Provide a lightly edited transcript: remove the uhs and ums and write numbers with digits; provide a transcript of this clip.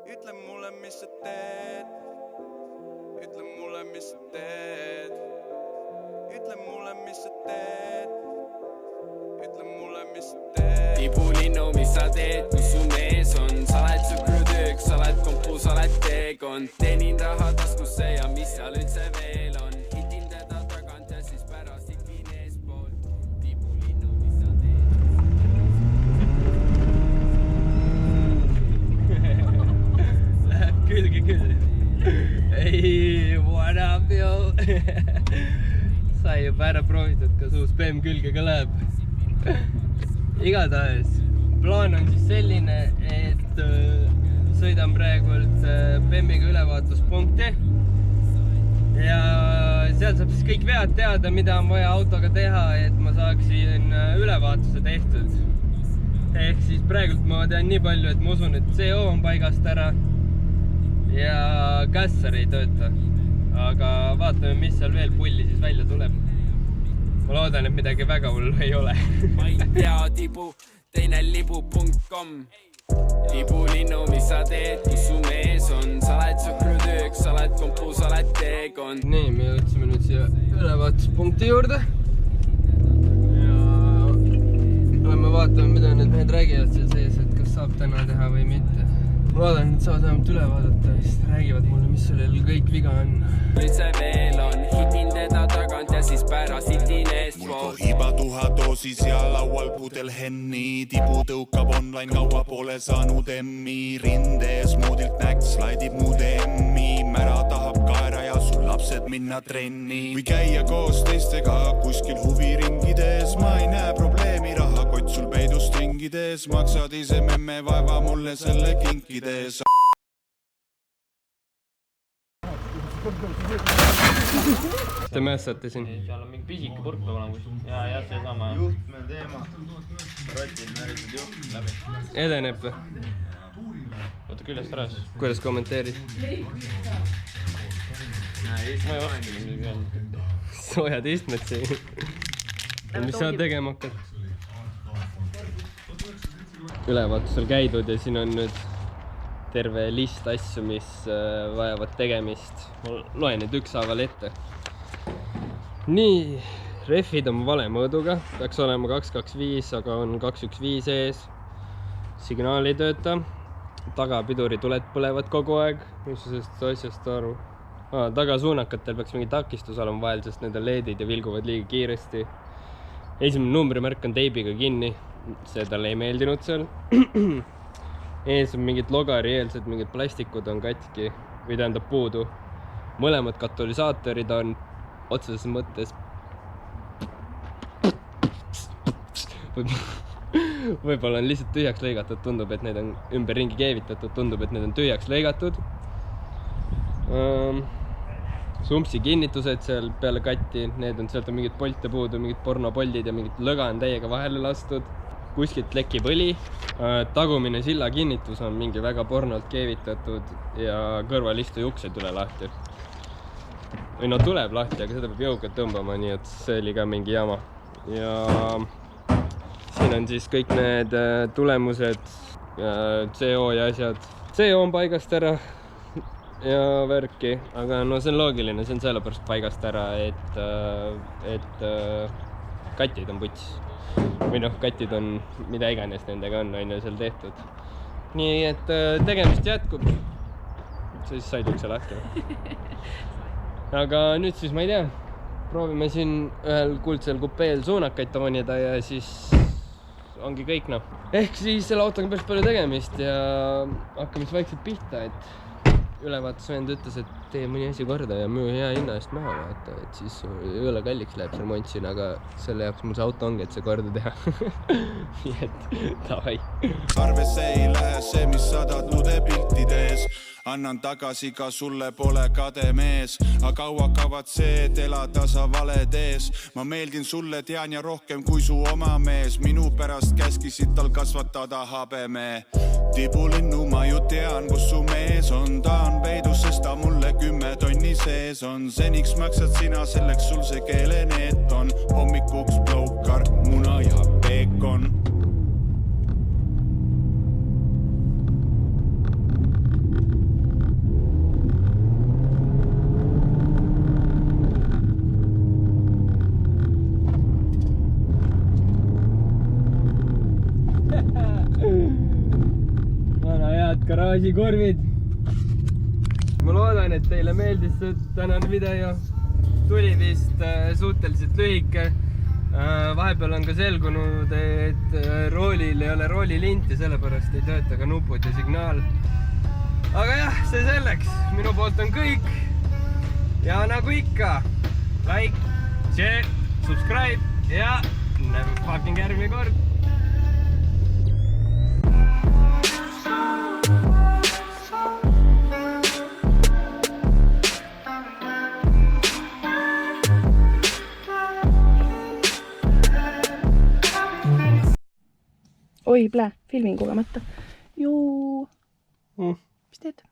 Ütle mulle, mis sa teed. Ütle mulle, mis sa teed. Ütle mulle, mis sa teed. Ütle mulle, mis sa teed. Tibulinnu, mis sa teed, kus su mees on? Sa oled suhkrutüük, sa oled kompu, sa oled teekond. Teenin raha taskusse ja mis seal üldse veel on? Hitin teda tagant ja siis pärast hitin eespool. Tibulinnu, mis sa teed. Läheb külge küll. Ei, what up, yo? Sai juba ära proovitud, kas uus BEM külge ka läheb. Igatahes, plaan on siis selline, et sõidan praegult BEM-iga ülevaatuspunkti ja seal saab siis kõik vead teada, mida on vaja autoga teha, et ma saaksin ülevaatuse tehtud. Ehk siis praegult ma tean nii palju, et ma usun, et CO on paigast ära ja Kassar ei tööta. Aga vaatame, mis seal veel pulli siis välja tuleb. Ma loodan, et midagi väga hullu ei ole. Ma ei tea tibu, teine libu.com. Tibulinnu, mis sa teed, kus su mees on? Sa oled suhkrutüük, sa oled kompu, sa oled teekond. Nii, me jõudsime nüüd siia ülevaatuspunkti juurde. Ja me vaatame, mida need mehed räägivad seal sees, et kas saab täna teha või mitte. Ma loodan, et saavad vähemalt üle vaadata ja siis räägivad mulle, mis sellel kõik viga on. Üldse veel on, hitin teda tagant ja siis pärast hitin eespool. Mul kohiba 1000 doosis ja laual pudel henni. Tibu tõukab online, kaua pole saanud emmi. Rindees moodilt näkt slaidib muud emmi. Mära tahab kaera ja sul lapsed minna trenni. Või käia koos teistega kuskil huviringides. Ma ei näe probleemi, rahakott sul peidust ringides. Maksad ise memme vaeva mulle selle kinkides. Te mässate siin? Seal on mingi pisike purk peab olema kuskil. Ja see sama. Juhtme teema. Rotil määritud juht läbi. Edeneb või? Võta küljest ära siis. Kuidas kommenteerid? Ma ei oska midagi öelda. Soojad istmed siin. Mis sa tegema hakkad? Ülevaatusel käidud ja siin on nüüd terve list asju, mis vajavad tegemist. Ma loen nüüd ükshaaval ette. Nii, rehvid on vale mõõduga. Peaks olema 225, aga on 215 ees. Signaal ei tööta. Tagapidurituled põlevad kogu aeg. Mis sa sellest asjast aru? Tagasuunakatel peaks mingi takistus olema vahel, sest need on LED-id ja vilguvad liiga kiiresti. Esimene numbrimärk on teibiga kinni. See talle ei meeldinud seal. Ees on mingid logarieelsed, mingid plastikud on katki või tähendab puudu. Mõlemad katalüsaatorid on otseses mõttes võib-olla on lihtsalt tühjaks lõigatud, tundub, et need on ümber ringi keevitatud, tundub, et need on tühjaks lõigatud. Sumpsi kinnitused seal peale katti, need on sealt on mingid polte puudu, mingid pornopoldid ja mingid lõga on täiega vahele lastud. Kuskilt lekib õli. Tagumine silla kinnitus on mingi väga pornolt keevitatud ja kõrvalistu uksed tule lahti. Või no tuleb lahti, aga seda peab jõuga tõmbama, nii et see oli ka mingi jama. Ja siin on siis kõik need tulemused, CO ja asjad. CO on paigast ära ja värki, aga no see on loogiline, see on sellepärast paigast ära, et katid on puts. Või noh, katid on, mida iganes nendega on seal tehtud. Nii et tegemist jätkub. Siis said ukse lahti. Aga nüüd siis ma ei tea. Proovime siin ühel kuldsel kupeel suunakaid toonida ja siis ongi kõik noh. Ehk siis selle autoga päris palju tegemist ja hakkame siis vaikselt pihta, et ülevaatusvend ütles, et tee mõni asi korda ja müü hea hinna eest maha vaata, et siis jõle kalliks läheb remont siin, aga selle jaoks mul see auto ongi, et see korda teha. Nii et davai. Arvesse ei lähe see, mis sadad nude piltides. Annan tagasi, ka sulle pole kade mees. Aga kaua kavad see, et elada sa valed ees. Ma meeldin sulle, tean ja rohkem kui su oma mees. Minu pärast käskisid tal kasvatada habeme. Tibulinnu ma ju tean, kus su mees on. Ta on peidus, sest ta mulle 10 tonni sees on. Seniks maksad sina, selleks sul see keeleneet on. Hommikuks ploukar, muna ja peekon. head garaažikorvid. Ma loodan, et teile meeldis see tänane video. Tuli vist suhteliselt lühike. Vahepeal on ka selgunud, et roolil ei ole roolilinti, sellepärast ei tööta ka nupud ja signaal. Aga jah, see selleks. Minu poolt on kõik. Ja nagu ikka, like, share, subscribe ja näeme fucking järgmine kord. Oi, plää, filmin kogemata. Juu. Mis teed?